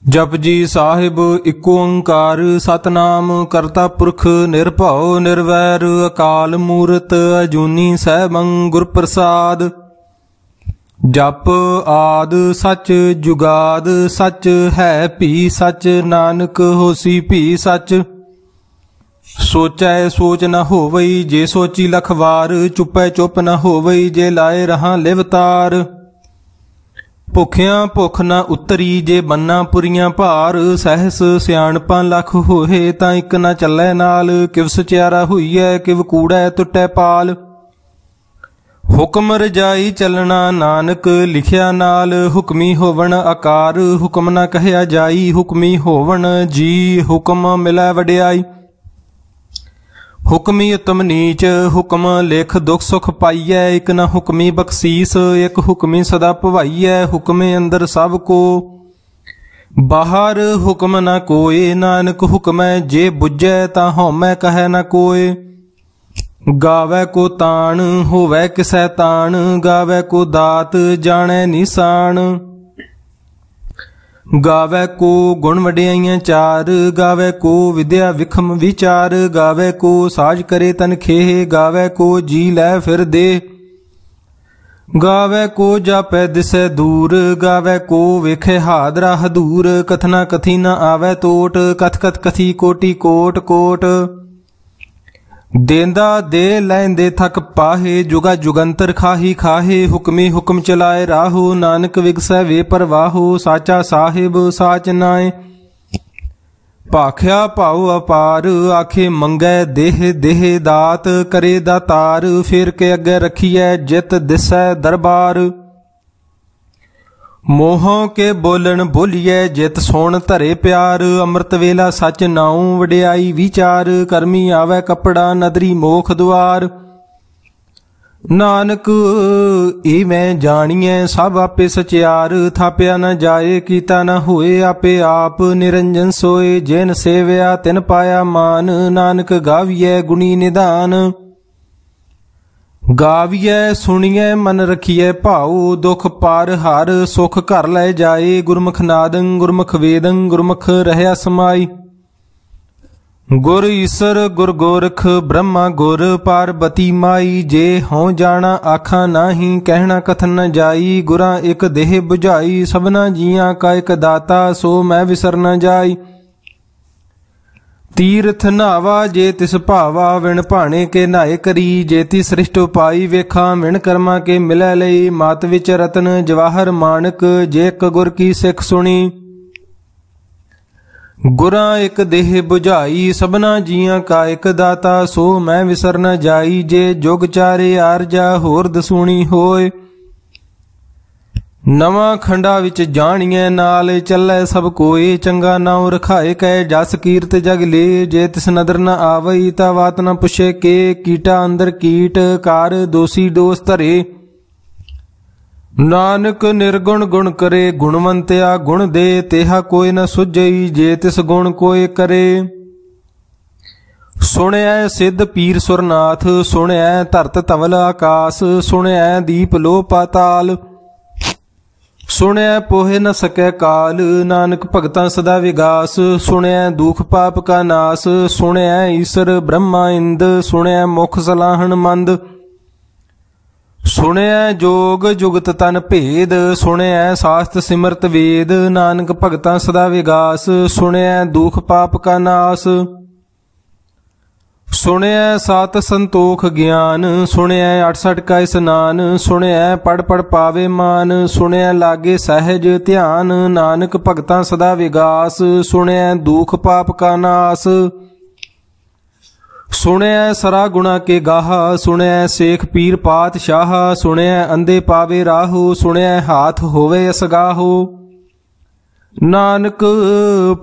जप जी साहिब इको ओंकार सतनाम करता पुरख निरभव निर्वैर अकाल मूरत अजूनी सहबं गुर प्रसाद। जप आद सच जुगाद सच है भी सच नानक होसी भी सच। सोचै सोच न होवई जे सोची लख वार चुपै चुप न होवई जे लाए रहां लिवतार। भुखियां भुख न उतरी जे बन्ना पुरियां भार सहस सियाणपां लख होए तां इक न चलै नाल। किव सचियारा होईऐ किव कूड़ै टुटै पाल। हुक्म रजाई चलना नानक लिखिया नाल। हुक्मी होवण आकार हुक्म न कहया जाई। हुक्मी होवण जी हुक्म मिलै वड्याई। हुक्मी उत्तम नीच हुक्म लिख दुख सुख पाइयै। एक न हुक्मी बख्शीस एक हुक्मी सदा भवाइयै। हुक्मे अंदर सब को बाहर हुक्म न कोय। नानक हुक्मै जे बुझै तां हौमै कहै न कोय। गावै को ताण होवै किसै ताण गावै को दात जाणै निशान। गावै को गुण वड्याइयां चार गावै को विद्या विखम विचार। गावै को साज करे तन खेह गावै को जी लै फिर दे। गावै को जापै दिसै दूर गावै को वेखे हादरा हदूर। कथना कथी न आवै टोट कथ कथ कथी कोटि कोट कोट। देंदा दे लैंदे थक पाहे जुगा जुगंतर खाही खाहे। हुक्मी हुक्म चलाए राहो नानक विगसै वे परवाहो। साचा साहिब साच नाए भाख्या भाव अपार। आखे मंगै देह देह दात करे दातार। फिर के अगे रखिए जित दिसै दरबार। मोहों के बोलन बोलिए जित सोन धरे प्यार। अमृत वेला सच नाऊं वड्याई विचार। करमी आवे कपड़ा नदरी मोख द्वार। नानक इवें जानिए सब आपे सचियार। थाप्या न जाए कीता न होए आपे आप निरंजन सोए। जिन सेव्या तिन पाया मान नानक गाविए गुणी निधान। गाविए सुनिए मन रखिए भाऊ दुख पार हार सुख घर लै जाए। गुरमुख नादं गुरमुख वेदं गुरमुख रहया समाई। गुर ईसर गुर गोरख ब्रह्मा गुर पार्वती माई। जे हों जाना आखा नाही कहना कथन न जाई। गुरा एक देह बुझाई सबना जियां का एक दाता सो मैं विसर न जाई। तीर्थ नावा जे तिस भावा विण भाणे के नाए करी। जेती सृष्ट उपाई वेखा विण कर्मा के मिलै लई। मात विच रतन जवाहर मानक जे एक गुर की सिख सुनी। गुरा एक देह बुझाई सबना जियां का एक दाता सो मैं विसर न जाई। जे जुग चारे आरजा होर दसूणी होए। नवां खंडा विच जाणिए नाल चलै सब कोय। चंगा नाउं रखाए कै जस कीरत जग ले। जे तिस नदर न आवई ता वात न पुछे के। कीटा अंदर कीट कार दोषी दोष धरे। नानक निर्गुण गुण करे गुणवंत्या गुण दे। तेहा कोई न सुझई जे तिस गुण कोय करे। सुणिया सिद्ध पीर सुरनाथ सुणिया धरत धवल आकाश। सुणिया दीप लो पाताल। सुणिया पोहे न सकै काल नानक भगतां सदा विगास। सुणिया दुख पाप का नास सुणिया ईसर ब्रह्मा इंद। सुणिया मुख सलाहन मंद। सुणिया जोग जुगत तन भेद। सुणिया शास्त्र सिमरत वेद नानक भगतां सदा विगास। सुणिया दुख पाप का नास। सुणिया सात संतोख ज्ञान। सुणिया 68 का स्नान। सुणिया पढ़ पढ़ पावे मान। सुणिया लागे सहज ध्यान नानक भगतां सदा विगास। सुणिया दुख पाप का नास। सुणिया सरा गुणा के गाहा। सुणिया शेख पीर पातशाह। सुणिया अंधे पावे राहु। सुणिया हाथ होवे असगाहो। नानक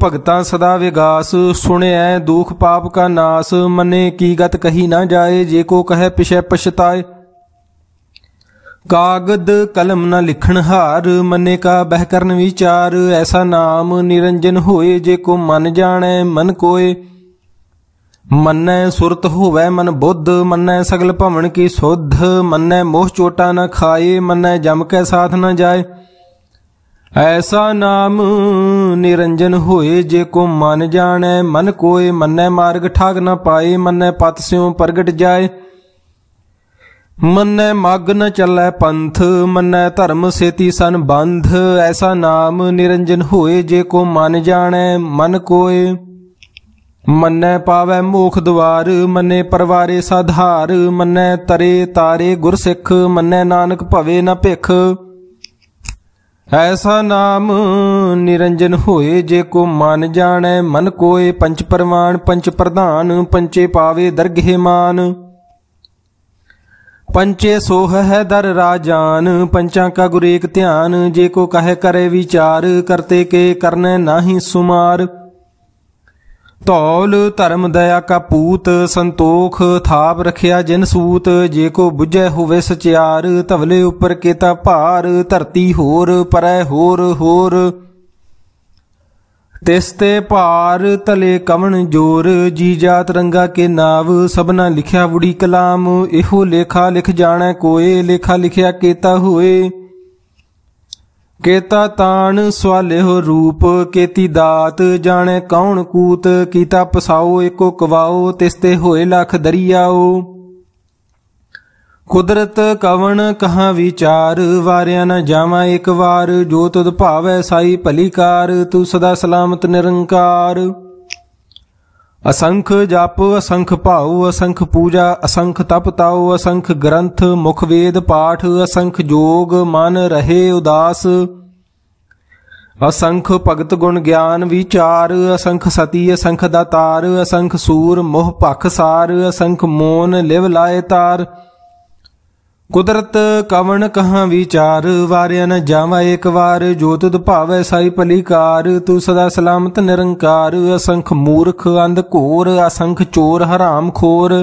भगतां सदा विगास। सुणिया दुख पाप का नास। मने की गत कही ना जाए जे को कहे पिछे पछताए। कागद कलम न लिखण हार मने का बह करन विचार। ऐसा नाम निरंजन होए जे को मन जाने मन कोय। मन्नै सुरत होवै मन बुद्ध। मन्नै सगल भवन की सुध। मन्नै मोह चोटा न खाए। मन्नै जम कै साथ न जाए। ऐसा नाम निरंजन होए जे को मन जाने। मन कोय मन्नै मार्ग ठाग न पाए। मन्नै पत स्यों प्रगट जाए। मन्नै मग न चलै पंथ। मन्नै धर्म सेती सन बंध। ऐसा नाम निरंजन होए जे को मन जाने। मन कोय मन्नै पावै मोख द्वार। मन्ने परवारे साधार। मन्नै तरे तारे गुर सिख। मन्नै नानक भवे न भिख। ऐसा नाम निरंजन होए जे को मन जाने। मन कोय पंच परवान पंच प्रधान। पंचे पावे दरगहे मान। पंचे सोह है दर राजान। पंचा का गुर एक ध्यान। जे को कहे करे विचार। करते के करने नाही सुमार। धौल धर्म दया का पूत। संतोख थाप रखिया जिन सूत। जे को बुझे होवे सचियार। धवले उपर केता भार। धरती होर परै होर होर। तिसते भार तले कवन जोर। जी जात रंगा के नाव। सबना लिखिया बुड़ी कलाम। इहो लेखा लिख जाने कोय। लेखा लिखिया केता होए। केता तान स्वालेहो रूप। केती दात जाने कौन कूत। कीता पसाओ एको कवाओ। तिसते होए लख दरियाओ। कुदरत कवन कहाँ विचार। वारिया न जावा एक वार। जो तुद भावै साई भली कार। तू सदा सलामत निरंकार। असंख जप असंख भाऊ। असंख पूजा असंख तप ताऊ। असंख ग्रंथ मुख वेद पाठ। असंख जोग मन रहे उदास। असंख भगत गुण ज्ञान विचार। असंख सती असंख दातार। असंख सूर मोह भख सार। असंख मोन लिव लाए तार। कुदरत कवन कहाँ विचार। वारिया न जावा एक वार। जो तुद भावै साई भली कार। तू सदा सलामत निरंकार। असंख मूर्ख अंध घोर। असंख चोर हराम खोर।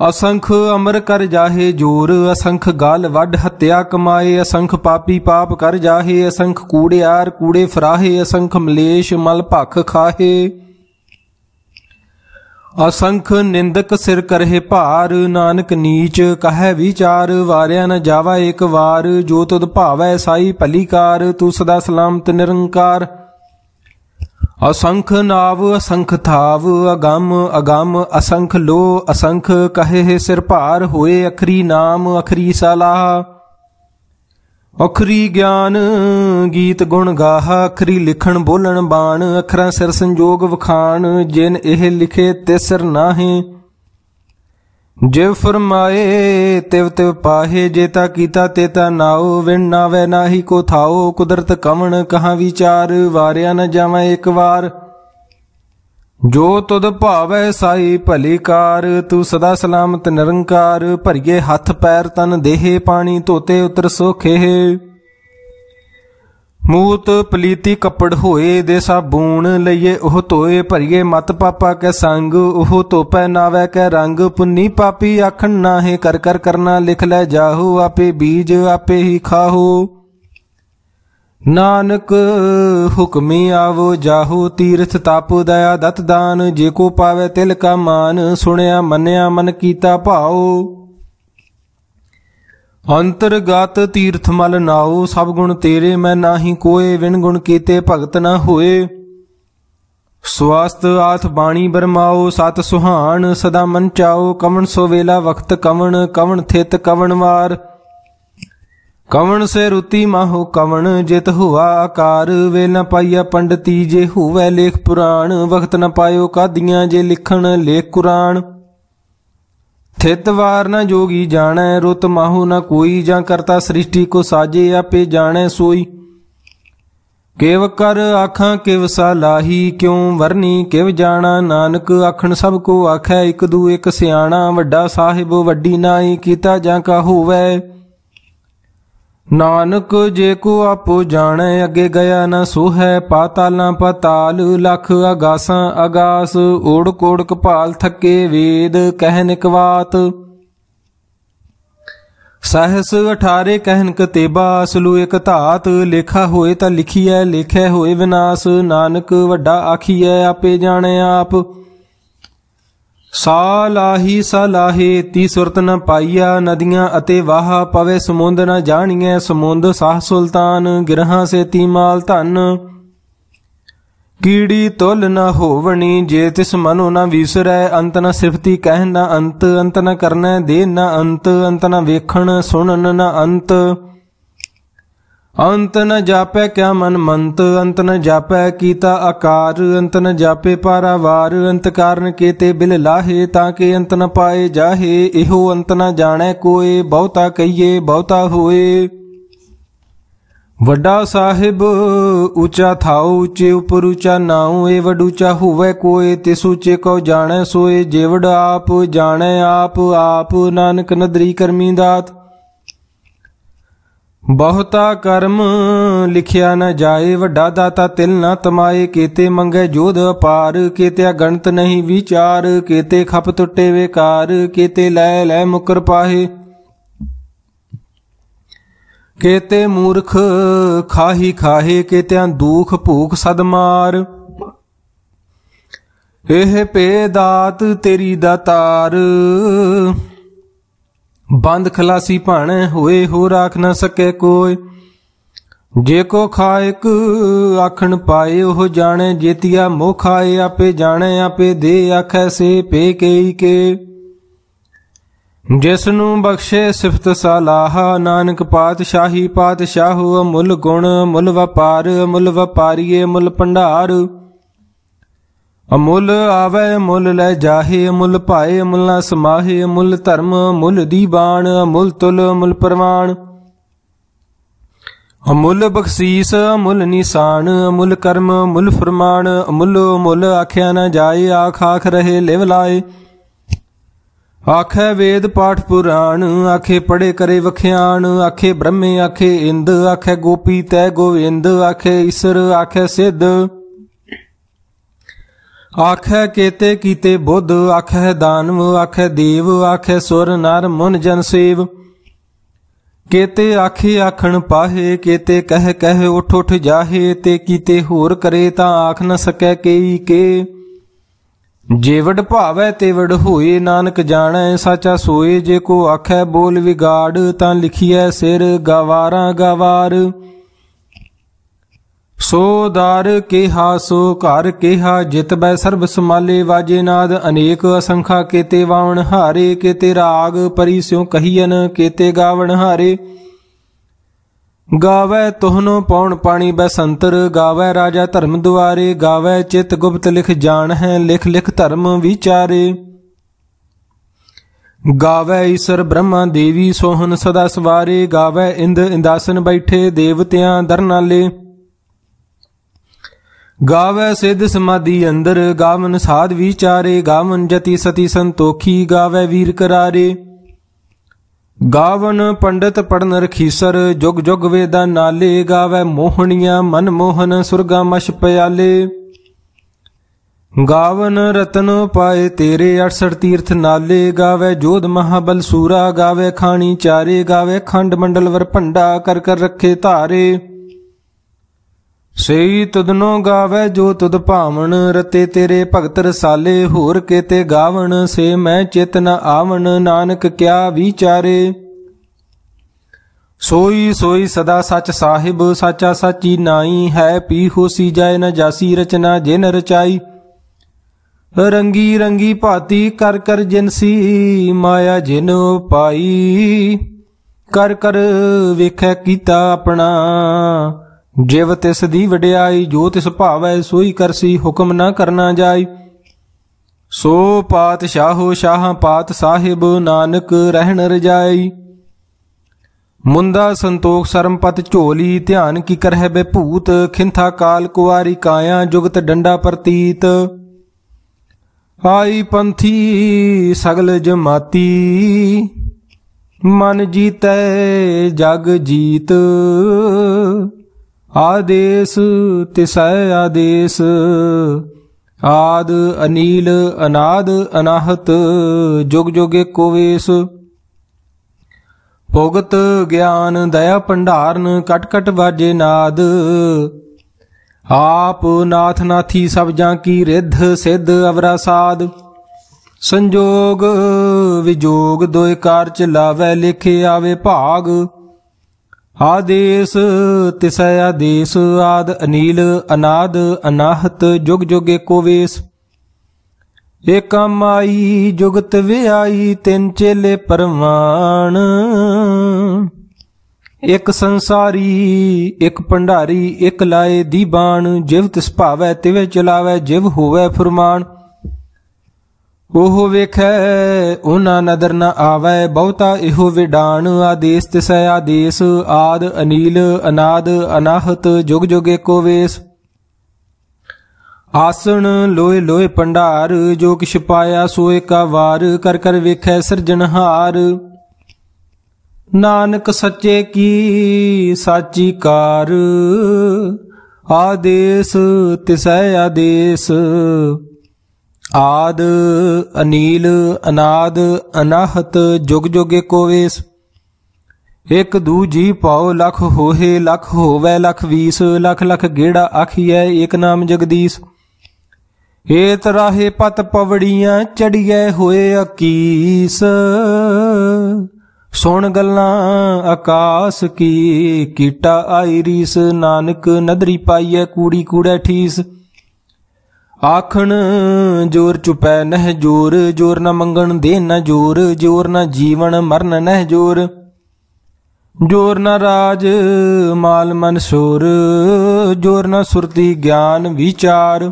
असंख अमर कर जाहे जोर। असंख गाल वड हत्या कमाए। असंख पापी पाप कर जाहे। असंख कूड़ियार कूड़े फराहे। असंख मलेश मल भख खाहे। असंख निंदक सिर करहे भार। नानक नीच कहे विचार। वारिया न जावा एक वार। जो तुद भावै साई भली कार। तू सदा सलामत निरंकार। असंख नाव असंख थाव। अगम अगम असंख लो। असंख कहे सिर भार। होए अखरी नाम अखरी सलाह। अखरी ज्ञान गीत गुण गाह। अखरी लिखण बोलण बाण। अखरां सिर संजोग वखाण। जिन एह लिखे तिस सिर नाहे। जिव फरमाए तिव तिव पाहे। जेता कीता तेता नाओ। विण नावे नाही को थाओ। कुदरत कवन कहाँ विचार। वारिया न जावा एक वार। जो तुद भावै साई भली कार। तू सदा सलामत निरंकार। भरिए हथ पैर तन देहे। पानी धोते उतर सोखे। मूत पलीती कपड़ होए। दे साबून लइए ओह धोए। भरिए मत पापा कै संग। ओह धोपै नावै कै रंग। पुन्नी पापी आखन नाहे। कर कर करना लिख लै जाहो। आपे बीज आपे ही खाहो। नानक हुक्मी आवो जाहो। तीर्थ तप दया दत दान। जे को पावे तिल का मान। सुनिया मन्या मन कीता भाओ। अंतरगत तीर्थ मल नाओ। सब गुण तेरे मैं नाही कोय। विण गुण कीते भगत न होए। स्वास्थ आथ बाणी बरमाओ। सत सुहान सदा मन चाओ। कवन सो वेला वक्त कवन। कवन थित कवन वार। कवन से रुति माहो कवन। जित हुआ आकार। वे न पाइया पंडिती जे हुवै लेख पुराण। वक्त न पायो कादियां जे लिखण लेख कुरान। थित वार न जोगी जानै। रुत माहो न कोई। जा करता सृष्टि को साजे। आपे जानै सोई। केव कर आखां किव सालाही। क्यों वरनी किव जाना। नानक आखन सब को आखै। एक दू एक सियाणा। वड्डा साहिब वड्डी नाई। कीता जा का होवै। नानक जे को आपो जाने। अगे गया न सोहै। पातालां पाताल लख आगासां आगास। ओड़ कोड़ कपाल थके वेद कहन कवात। सहस 18 कहन कतेबा। असलू एक धात। लेखा होए ता लिखिए लेखै होए विनाश। नानक वड्डा आखिए आपे जाने आप। ਸਾਲਾਹੀ ਸਲਾਹੇ ਤੀ ਸੁਰਤ ਨ ਪਾਈਆ, ਨਦੀਆਂ ਅਤੇ ਵਾਹ ਪਵੇ ਸਮੁੰਦ ਨ ਜਾਣੀਐ, ਸਮੁੰਦ ਸਾਹ ਸੁਲਤਾਨ ਗਿਰਹਾਂ ਸੇ ਤੀ ਮਾਲ ਧਨ, ਕੀੜੀ ਤੁਲ ਨ ਹੋਵਣੀ ਜੇ ਤਿਸ ਮਨੋ ਨ ਵੀਸਰੈ, ਅੰਤ ਨ ਸਿਫਤੀ ਕਹਿ ਨ ਅੰਤ, ਅੰਤ ਨ ਕਰਨੈ ਦੇ ਨ ਅੰਤ, ਅੰਤ ਨ ਵੇਖਣ ਸੁਣਨ ਨ ਅੰਤ, ਅੰਤ ਨ ਜਾਪੈ ਕਿਆ ਮਨ ਮੰਤ, ਅੰਤ ਨ ਜਾਪੈ ਕੀਤਾ ਆਕਾਰ, ਅੰਤ ਨ ਜਾਪੇ ਪਾਰਾਵਾਰ, ਅੰਤ ਕਾਰਨ ਕੇਤੇ ਬਿਲ ਲਾਹੇ, ਤਾਂ ਕਿ ਅੰਤ ਨ ਪਾਏ ਜਾਹੇ, ਇਹੋ ਅੰਤ ਨ ਜਾਣੈ ਕੋਏ, ਬਹੁਤਾ ਕਹੀਏ ਬਹੁਤਾ ਹੋਏ। ਵੱਡਾ ਸਾਹਿਬ ਉੱਚਾ ਥਾਉ, ਉੱਚੇ ਉਪਰ ਉੱਚਾ ਨਾਉ, ਏ ਵੱਡ ਉੱਚਾ ਹੋਵੇ ਕੋਏ, ਤਿਸ ਉੱਚੇ ਕਉ ਜਾਣੈ ਸੋਏ, ਜੇਵੜ ਆਪ ਜਾਣੈ ਆਪ, ਆਪ ਨਾਨਕ ਨਦਰੀ ਕਰਮੀ ਦਾਤ। ਬਹੁਤਾ ਕਰਮ ਲਿਖਿਆ ਨ ਜਾਏ, ਵੱਡਾ ਦਾਤਾ ਤਿਲ ਨ ਤਮਾਏ, ਕੇਤੇ ਮੰਗੈ ਜੋਧ ਅਪਾਰ, ਕੇਤੇ ਗਣਤ ਨਹੀਂ ਵਿਚਾਰ, ਕੇਤੇ ਖਪ ਟੁੱਟੇ ਵੇਕਾਰ, ਕੇਤੇ ਲੈ ਲੈ ਮੁਕਰ ਪਾਹੇ, ਕੇਤੇ ਮੂਰਖ ਖਾਹੀ ਖਾਹੇ, ਕੇਤਿਆਂ ਦੁਖ ਭੂਖ ਸਦ ਮਾਰ। ਇਹ ਭੇ ਦਾਤ ਤੇਰੀ ਦਾਤਾਰ, ਬੰਦ ਖਲਾਸੀ ਭਾਣੈ ਹੋਏ, ਹੋ ਰਾਖ ਨ ਸਕੇ ਕੋਇ। ਜੇ ਕੋ ਖਾਇਕ ਆਖਣ ਪਾਏ, ਉਹ ਜਾਣੈ ਜੇਤੀਆ ਮੋਹ ਖਾਏ, ਆਪੇ ਜਾਣੈ ਆਪੇ ਦੇ ਆਖੈ ਸੇ ਭੇ ਕੇਈ ਕੇ। ਜਿਸ ਨੂੰ ਬਖਸ਼ੇ ਸਿਫਤ ਸਲਾਹ, ਨਾਨਕ ਪਾਤਸ਼ਾਹੀ ਪਾਤਸ਼ਾਹੋ, ਅਮੁੱਲ ਗੁਣ ਅਮੁੱਲ ਵਪਾਰ, ਅਮੁੱਲ ਵਪਾਰੀਏ ਅਮੁੱਲ ਭੰਡਾਰ, ਅਮੁੱਲ ਆਵੈ ਅਮੁੱਲ ਲੈ ਜਾਹੇ, ਅਮੁੱਲ ਭਾਏ ਅਮੁੱਲ ਨਾ ਸਮਾਹੇ, ਅਮੁੱਲ ਧਰਮ ਅਮੁੱਲ ਦੀਵਾਨ, ਅਮੁੱਲ ਤੁਲ ਅਮੁੱਲ ਪ੍ਰਵਾਨ, ਅਮੁੱਲ ਬਖਸ਼ੀਸ ਅਮੁੱਲ ਨਿਸ਼ਾਨ, ਅਮੁੱਲ ਕਰਮ ਅਮੁੱਲ ਫਰਮਾਨ, ਅਮੁੱਲ ਅਮੁੱਲ ਆਖਿਆ ਨਾ ਜਾਏ, ਆਖ ਆਖ ਰਹੇ ਲਿਵ ਲਾਏ। ਆਖੇ ਵੇਦ ਪਾਠ ਪੁਰਾਣ, ਆਖੇ ਪੜੇ ਕਰੇ ਵਖਿਆਣ, ਆਖੇ ਬ੍ਰਹਮੇ ਆਖੇ ਇੰਦ, ਆਖੇ ਗੋਪੀ ਤੈ ਗੋਵਿੰਦ, ਆਖੇ ਈਸਰ ਆਖੇ ਸਿੱਧ, ਆਖੇ ਕੇਤੇ ਕੀਤੇ ਬੁੱਧ, ਆਖੇ ਦਾਨਵ ਆਖੇ ਦੇਵ, ਆਖੇ ਸੁਰ ਨਰ ਮੁਨ ਜਨ ਸੇਵ, ਕੇਤੇ ਆਖੇ ਆਖਣ ਪਾਹੇ, ਕੇਤੇ ਕਹਿ ਕਹਿ ਉਠ ਉਠ ਜਾਹੇ, ਤੇ ਕੀਤੇ ਹੋਰ ਕਰੇ ਤਾਂ ਆਖ ਨ ਸਕੈ ਕੇਈ ਕੇ। ਜੇ ਵਡ ਭਾਵੈ ਤੇ ਵਡ ਹੋਏ, ਨਾਨਕ ਜਾਣੈ ਸਾਚਾ ਸੋਏ, ਜੇ ਕੋ ਆਖੈ ਬੋਲ ਵਿਗਾੜ, ਤਾਂ ਲਿਖੀਐ ਸਿਰ ਗਵਾਰਾਂ ਗਵਾਰ। ਸੋ ਦਾਰ ਕੇਹਾ ਸੋ ਘਰ ਕੇਹਾ, ਜਿਤ ਬੈ ਸਰਬ ਸਮਾਲੇ, ਵਾਜੇ ਨਾਦ ਅਨੇਕ ਅਸੰਖਾ, ਕੇਤੇ ਵਾਵਣ ਹਾਰੇ, ਕੇਤੇ ਰਾਗ ਪਰੀ ਸਿਉ ਕਹੀਐਨ, ਕੇਤੇ ਗਾਵਣ ਹਾਰੇ। ਗਾਵੈ ਤੁਹਨੋ ਪੌਣ ਪਾਣੀ ਬੈਸੰਤਰ, ਗਾਵੈ ਰਾਜਾ ਧਰਮ ਦੁਆਰੇ, ਗਾਵੈ ਚਿਤ ਗੁਪਤ ਲਿਖ ਜਾਣ ਹੈ, ਲਿਖ ਲਿਖ ਧਰਮ ਵਿਚਾਰੇ। ਗਾਵੈ ਈਸਰ ਬ੍ਰਹਮਾ ਦੇਵੀ ਸੋਹਨ ਸਦਾ ਸਵਾਰੇ, ਗਾਵੈ ਇੰਦ ਇੰਦਾਸਨ ਬੈਠੇ ਦੇਵਤਿਆਂ ਦਰਨਾਲੇ। ਗਾਵੈ ਸਿੱਧ ਸਮਾਧੀ ਅੰਦਰ, ਗਾਵਨ ਸਾਧ ਵਿਚਾਰੇ, ਗਾਵਨ ਜਤੀ ਸਤੀ ਸੰਤੋਖੀ, ਗਾਵੈ ਵੀਰ ਕਰਾਰੇ। ਗਾਵਨ ਪੰਡਤ ਪੜਨ ਰਖੀਸਰ, ਜੁਗ ਜੁਗ ਵੇਦਾ ਨਾਲੇ, ਗਾਵੈ ਮੋਹਣੀਆਂ ਮਨ ਮੋਹਨ, ਸੁਰਗਾ ਮਸ਼ ਪਿਆਲੇ। ਗਾਵਨ ਰਤਨ ਪਾਏ ਤੇਰੇ, 68 ਤੀਰਥ ਨਾਲੇ, ਗਾਵੈ ਜੋਧ ਮਹਾਬਲ ਸੂਰਾ, ਗਾਵੈ ਖਾਣੀ ਚਾਰੇ, ਗਾਵੈ ਖੰਡ ਮੰਡਲ ਵਰ ਭੰਡਾ, ਕਰ ਕਰ ਰੱਖੇ ਧਾਰੇ। ਸਈ ਤੁਧਨੋ ਗਾਵੈ ਜੋ ਤੁਧ ਭਾਵਨ, ਰਤੇ ਤੇਰੇ ਭਗਤ ਰਸਾਲੇ, ਹੋਰ ਕੇਤੇ ਗਾਵਣ ਸੇ ਮੈਂ ਚਿਤ ਨ ਆਵਣ, ਨਾਨਕ ਕਿਆ ਵਿਚਾਰੇ। ਸੋਈ ਸੋਈ ਸਦਾ ਸਚ ਸਾਹਿਬ, ਸਾਚਾ ਸਾਚੀ ਨਾਈ ਹੈ, ਪੀ ਹੋਸੀ ਜਾਏ ਨ ਜਾਸੀ, ਰਚਨਾ ਜਿਨ ਰਚਾਈ। ਰੰਗੀ ਰੰਗੀ ਭਾਤੀ ਕਰ ਕਰ ਜਿਨਸੀ, ਮਾਇਆ ਜਿਨ ਪਾਈ, ਕਰ ਕਰ ਵੇਖੈ ਕੀਤਾ ਆਪਣਾ। ਜਿਵ ਤਿਸ ਦੀ ਵਡਿਆਈ, ਜੋ ਤਿਸ ਭਾਵੈ ਸੋਈ ਕਰਸੀ, ਹੁਕਮ ਨਾ ਕਰਨਾ ਜਾਈ। ਸੋ ਪਾਤਸ਼ਾਹੋ ਸ਼ਾਹਾਂ ਪਾਤ ਸਾਹਿਬ, ਨਾਨਕ ਰਹਿਣ ਰਜਾਈ। ਮੁੰਦਾ ਸੰਤੋਖ ਸਰਮਪਤ ਝੋਲੀ, ਧਿਆਨ ਕੀ ਕਰਹਿ ਬੇ ਭੂਤ, ਖਿੰਥਾ ਕਾਲ ਕੁਆਰੀ ਕਾਇਆ, ਜੁਗਤ ਡੰਡਾ ਪ੍ਰਤੀਤ। ਆਈ ਪੰਥੀ ਸਗਲ ਜਮਾਤੀ, ਮਨ ਜੀਤੈ ਜਗ ਜੀਤ। ਆਦੇਸ ਤਿਸੈ ਆਦੇਸ, ਆਦ ਅਨੀਲ ਅਨਾਦ ਅਨਾਹਤ, ਜੁਗ ਜੁਗ ਏਕੋ ਵੇਸ। ਭੁਗਤ ਗਿਆਨ ਦਇਆ ਭੰਡਾਰਨ, ਕਟ ਕਟ ਵਾਜੇ ਨਾਦ। ਆਪ ਨਾਥ ਨਾਥੀ ਸਭ ਜਾਂ ਕੀ ਰਿੱਧ ਸਿੱਧ ਅਵਰਾ ਸਾਧ। संजोग विजोग दोय कार चलावै, लिखे आवे भाग। आदेश तिसै आदेश, आद अनील अनाद अनाहत, जुग जुग एको वेश। एका माई जुगत व्याई, तिन चेले परवान। एक संसारी एक भंडारी, एक लाए दीबान। जिव तिस भावै तिवे चलावै, जिव होवै फुरमान। ओह वेखै ओना नदर न आवै, बहुता इहो विडान। आदेश तिसै आदेश, आद अनील अनाद अनाहत, जुग जुग एको वेश। आसन लोए लोए भंडार, जो किछ पाया सोए का वार। कर कर वेखै सिरजनहार, नानक सच्चे की साची कार। आदेश तिसै आदेश, आद अनील अनाद अनाहत, जुग जुग एको वेश। एक दूजी पाओ लख होहे, लख होवै लख वीस। लख लख गेड़ा आखिए, एक नाम जगदीश। एत राहे पत पवड़ियां, चढ़िए होए अकीस। सुन गल्लां आकाश की, कीटा आई रीस। नानक नदरी पाईए, कूड़ी कूड़े ठीस। आखन जोर चुपै नह जोर, जोर न मंगन दे न जोर। जोर न जीवन मरन नह जोर, जोर न राज माल मन शोर। जोर न सुरती ज्ञान विचार,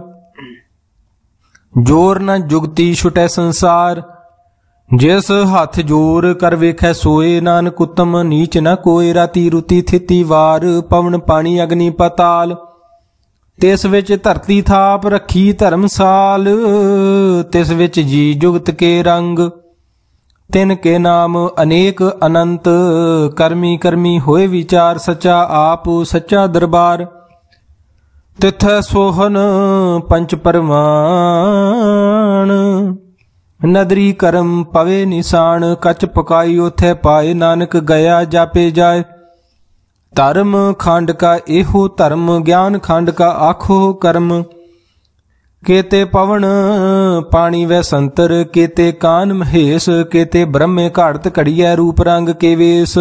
जोर न जुगती छुटै संसार। जिस हाथ जोर कर वेखै सोए, नानक उत्तम नीच न कोय। राती रुती थिती वार, पवन पानी अग्नि पताल। तिस विच धरती थाप रखी धर्मसाल। तिस विच जी जुगत के रंग, तिन के नाम अनेक अनंत। कर्मी कर्मी होए विचार, सच्चा आप सच्चा दरबार। तिथै सोहन पंच परवान, नदरी करम पवे निशान। कच पकाई ओथै पाए, नानक गया जापे जाए। धर्म खंड का एहो धर्म, ज्ञान खंड का आखो कर्म। केते पवन पानी वै संतर, केते कान महेश। केते ब्रह्मे घाड़त घड़िया, रूप रंग के वेश।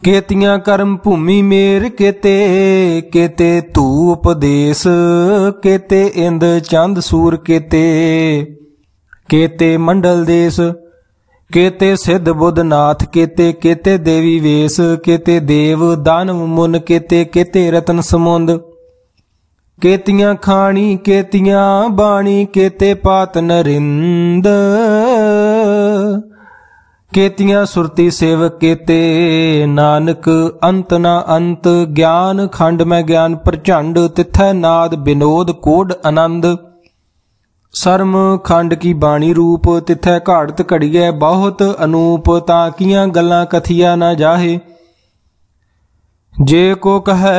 केतियां कर्म भूमि मेर, केते केते तू उपदेश। केते इंद चंद सूर, केते केते मंडल देश। केते सिद्ध बुद्ध नाथ, केते केते देवी वेश। केते देव दानव मुन, केते केते रतन समुंद। केतियां खाणी केतियां बाणी, केते पात नरिंद। केतियां सुरती सेवक, केते नानक अंत न अंत। ज्ञान खंड में ज्ञान प्रचंड, तिथै नाद विनोद कोड आनंद। सरम खंड की बाणी रूप, तिथै घाड़त घड़िए बहुत अनूप। ताकियां गल्लां कथिया न जाहे, जे को कहे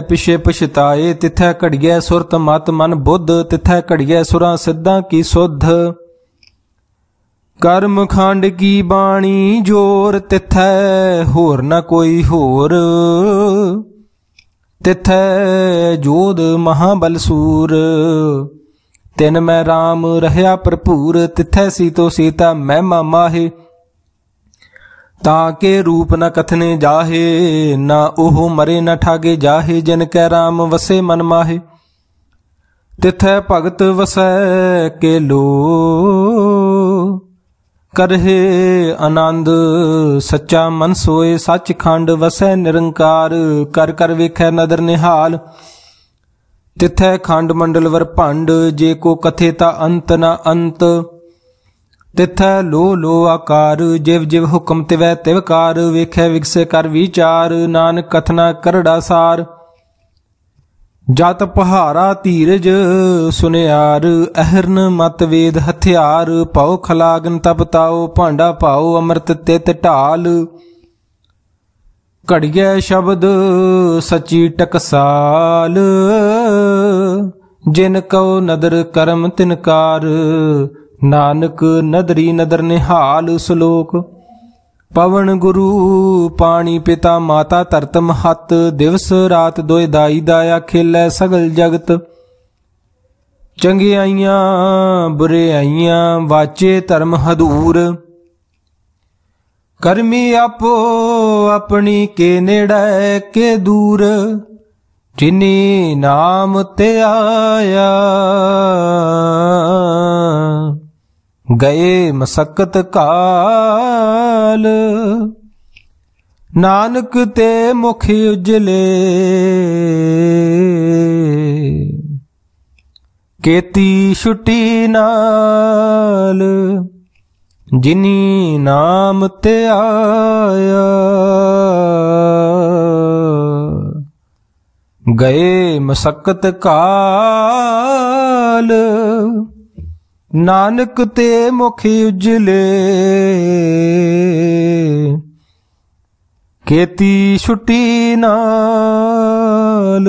पिछे पछताए। तिथै घड़िए सुरत मत मन बुद्ध, तिथै घड़िए सुरां सिद्धां की सुध। कर्म खंड की बाणी जोर, तिथै होर न कोई होर। तिथै जोध महाबल सूर, तिन मैं राम रहया भरपूर। तिथै सीतो सीता महिमा माहे, ताके रूप न कथने जाहे। ना ओह मरे न ठागे जाहे, जिन कै राम वसे मन माहे। तिथै भगत वसै के लो, करहे आनंद। सच्चा मन सोए सच खंड, वसै निरंकार। कर कर वेखै नदर निहाल, तिथै खंड मंडल वर भंड। जे को कथे ता अंत न अंत, तिथै लो लो आकार। जिव जिव हुक्म तिवै तिवकार, वेखै विगसे कर विचार। नानक कथना करड़ा सार, जत पहारा धीरज सुनियार। अहरन मत वेद हथियार, पाओ खलागन तपताओ। भांडा पाओ अमृत तित ढाल, घड़िए शब्द सची टकसाल। जिन कौ नदर करम तिनकार, नानक नदरी नदर निहाल। श्लोक पवन गुरु पानी पिता माता धरत महत। दिवस रात दोय दाई दाया, खेलै सगल जगत। ਚੰਗਿਆਈਆਂ ਬੁਰਿਆਈਆਂ ਵਾਚੇ ਧਰਮ ਹਦੂਰ। ਕਰਮੀ ਆਪੋ ਆਪਣੀ ਕੇ ਨੇੜੇ ਕੇ ਦੂਰ। ਜਿਨੀ ਨਾਮ ਤੇ ਆਇਆ ਗਏ ਮਸਕਤ ਕਾਲ। ਨਾਨਕ ਤੇ ਮੁਖ ਉਜਲੇ ਕੀਤੀ ਛੁੱਟੀ ਨਾਲ। ਜਿਨੀ ਨਾਮ ਤੇ ਆਇਆ ਗਏ ਮਸਕਤ ਕਾਲ। ਨਾਨਕ ਤੇ ਮੁਖ ਉਜਲੇ ਕੀਤੀ ਛੁੱਟੀ ਨਾਲ।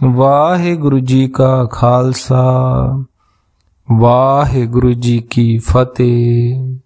ਵਾਹਿਗੁਰੂ ਜੀ ਕਾ ਖਾਲਸਾ, ਵਾਹਿਗੁਰੂ ਜੀ ਕੀ ਫਤਿਹ।